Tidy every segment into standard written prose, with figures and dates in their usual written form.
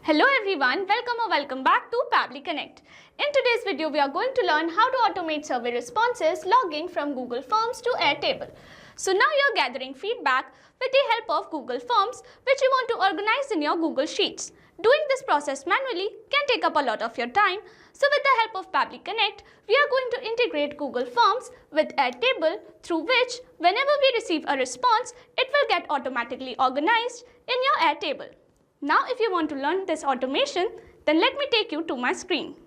Hello everyone, welcome back to Pabbly Connect. In today's video, we are going to learn how to automate survey responses logging from Google Forms to Airtable. So now you're gathering feedback with the help of Google Forms, which you want to organize in your Google Sheets. Doing this process manually can take up a lot of your time. So with the help of Pabbly Connect, we are going to integrate Google Forms with Airtable, through which whenever we receive a response, it will get automatically organized in your Airtable. Now if you want to learn this automation, then let me take you to my screen.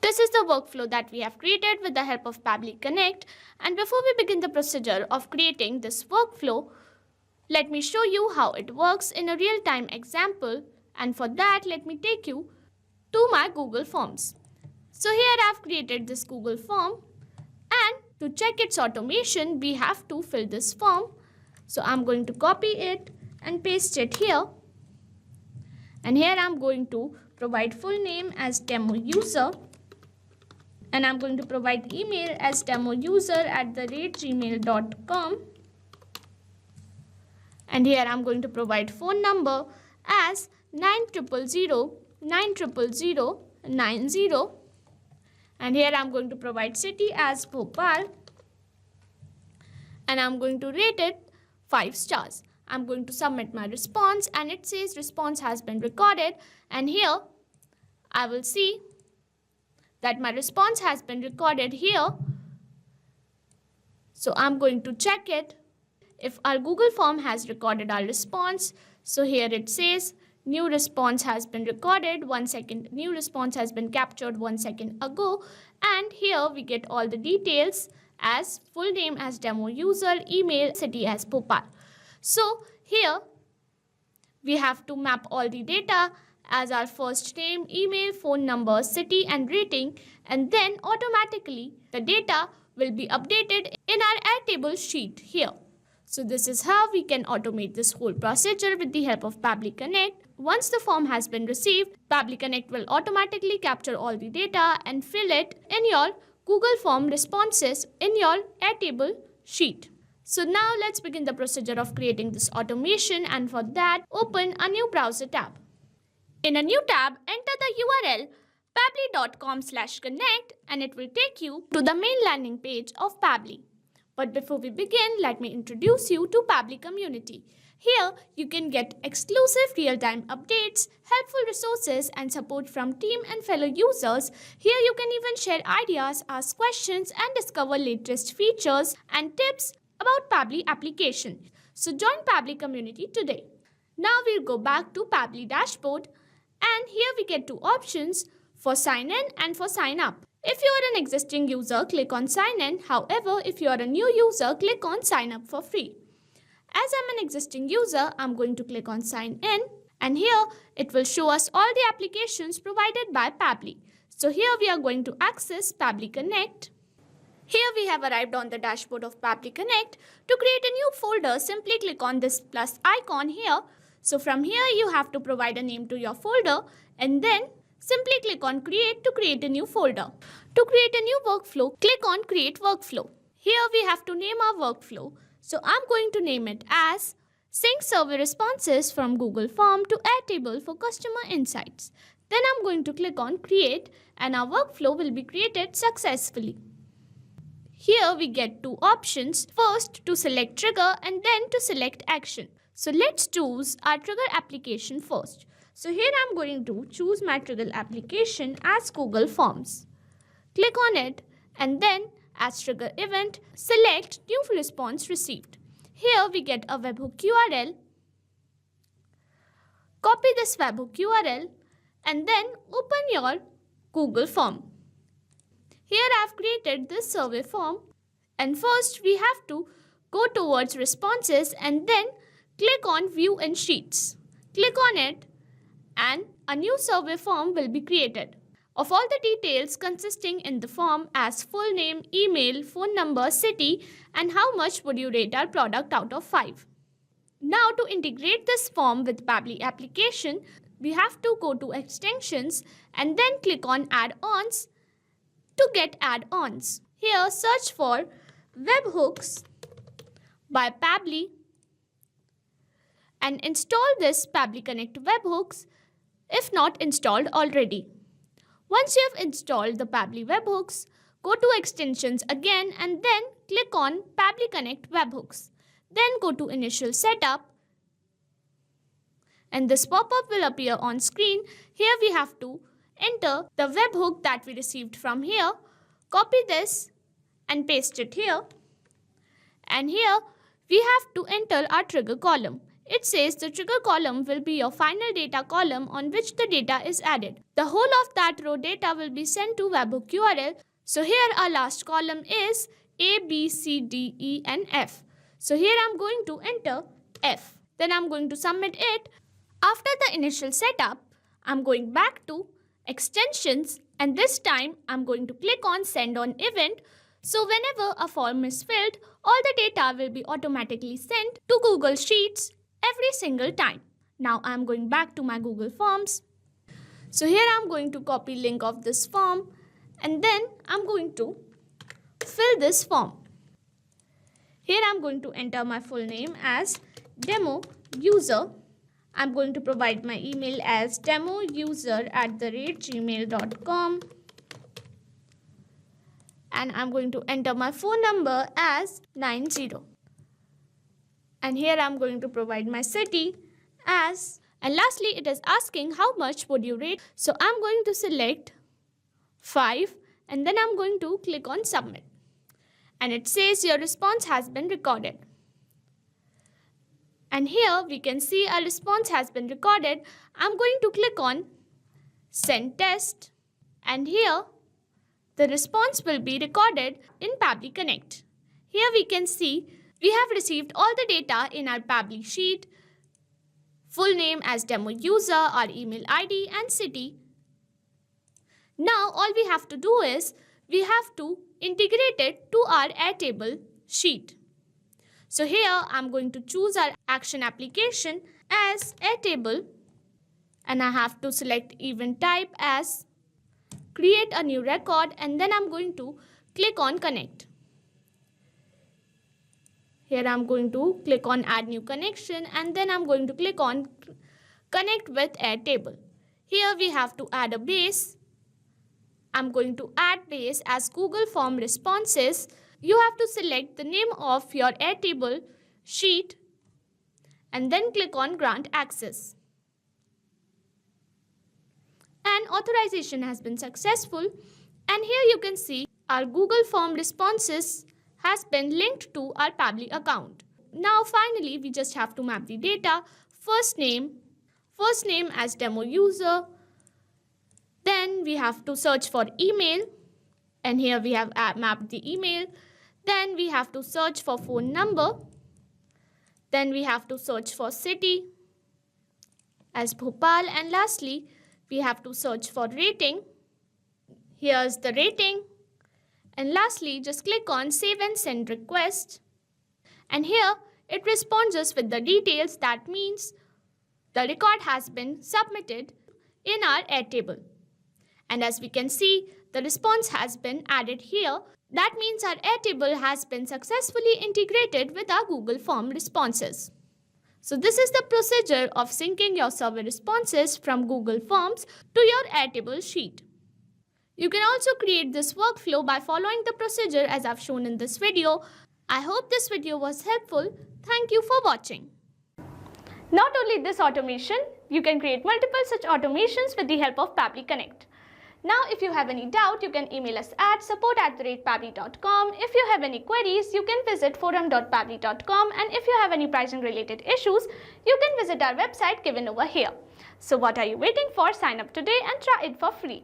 This is the workflow that we have created with the help of Pabbly Connect, and before we begin the procedure of creating this workflow, let me show you how it works in a real-time example, and for that let me take you to my Google Forms. So here I have created this Google form, and to check its automation we have to fill this form. So I'm going to copy it and paste it here. And here I'm going to provide full name as demo user, and I'm going to provide email as demouser@gmail.com, and here I'm going to provide phone number as 90090090, and here I'm going to provide city as Bhopal, and I'm going to rate it 5 stars. I'm going to submit my response, and it says response has been recorded, and here I will see that my response has been recorded here. So I'm going to check it if our Google form has recorded our response. So here it says new response has been recorded 1 second, new response has been captured 1 second ago, and here we get all the details as full name as demo user, email, city as Bhopal. So here we have to map all the data as our first name, email, phone number, city and rating, and then automatically the data will be updated in our Airtable sheet here. So this is how we can automate this whole procedure with the help of Pabbly Connect. Once the form has been received, Pabbly Connect will automatically capture all the data and fill it in your Google Form responses in your Airtable sheet. So now let's begin the procedure of creating this automation, and for that open a new browser tab. In a new tab, enter the URL pabbly.com/connect and it will take you to the main landing page of Pabbly. But before we begin, let me introduce you to Pabbly Community. Here you can get exclusive real-time updates, helpful resources and support from team and fellow users. Here you can even share ideas, ask questions and discover latest features and tips about Pabbly application. So join Pabbly Community today. Now we'll go back to Pabbly dashboard, and here we get two options for sign in and for sign up. If you are an existing user, click on sign in. However, if you are a new user, click on sign up for free. As I'm an existing user, I'm going to click on sign in, and here it will show us all the applications provided by Pabbly. So here we are going to access Pabbly Connect. Here we have arrived on the dashboard of Pabbly Connect. To create a new folder, simply click on this plus icon here. So from here you have to provide a name to your folder, and then simply click on create to create a new folder. To create a new workflow, click on create workflow. Here we have to name our workflow. So I'm going to name it as sync survey responses from Google Form to Airtable for customer insights. Then I'm going to click on create, and our workflow will be created successfully. Here we get two options, first to select trigger and then to select action. So let's choose our trigger application first. So here I'm going to choose my trigger application as Google Forms. Click on it, and then as trigger event, select new response received. Here we get a webhook URL. Copy this webhook URL and then open your Google Form. Here I have created this survey form, and first we have to go towards responses and then click on view in sheets. Click on it and a new survey form will be created of all the details consisting in the form as full name, email, phone number, city and how much would you rate our product out of 5. Now to integrate this form with Pabbly application, we have to go to extensions and then click on add-ons to get add-ons. Here search for webhooks by Pabbly and install this Pabbly Connect webhooks if not installed already. Once you have installed the Pabbly webhooks, go to Extensions again and then click on Pabbly Connect webhooks. Then go to Initial Setup and this pop-up will appear on screen. Here we have to enter the webhook that we received from here. Copy this and paste it here. And here we have to enter our trigger column. It says the trigger column will be your final data column on which the data is added. The whole of that row data will be sent to webhook URL. So here our last column is A, B, C, D, E and F. So here I'm going to enter F. Then I'm going to submit it. After the initial setup, I'm going back to Extensions and this time I'm going to click on Send on Event. So whenever a form is filled, all the data will be automatically sent to Google Sheets every single time. Now I'm going back to my Google Forms. So here I'm going to copy link of this form and then I'm going to fill this form. Here I'm going to enter my full name as demo user. I'm going to provide my email as demouser@gmail.com and I'm going to enter my phone number as 90. And here I'm going to provide my city as, and lastly it is asking how much would you rate. So I'm going to select 5 and then I'm going to click on submit. And it says your response has been recorded. And here we can see our response has been recorded. I'm going to click on send test and here the response will be recorded in Pabbly Connect. Here we can see we have received all the data in our Pabbly sheet, full name as demo user, our email ID and city. Now all we have to do is we have to integrate it to our Airtable sheet. So here I'm going to choose our action application as Airtable and I have to select event type as create a new record and then I'm going to click on connect. Here I'm going to click on add new connection and then I'm going to click on connect with Airtable. Here we have to add a base. I'm going to add base as Google Form responses. You have to select the name of your Airtable sheet and then click on grant access. And authorization has been successful. And here you can see our Google Form responses has been linked to our Pabbly account. Now finally we just have to map the data. First name as demo user. Then we have to search for email and here we have mapped the email. Then we have to search for phone number. Then we have to search for city as Bhopal and lastly we have to search for rating. Here's the rating. And lastly, just click on Save and Send Request. And here, it responds us with the details. That means the record has been submitted in our Airtable. And as we can see, the response has been added here. That means our Airtable has been successfully integrated with our Google Form responses. So this is the procedure of syncing your survey responses from Google Forms to your Airtable sheet. You can also create this workflow by following the procedure as I've shown in this video. I hope this video was helpful. Thank you for watching. Not only this automation, you can create multiple such automations with the help of Pabbly Connect. Now if you have any doubt, you can email us at support@pabbly.com. If you have any queries, you can visit forum.pabbly.com, and if you have any pricing related issues, you can visit our website given over here. So what are you waiting for? Sign up today and try it for free.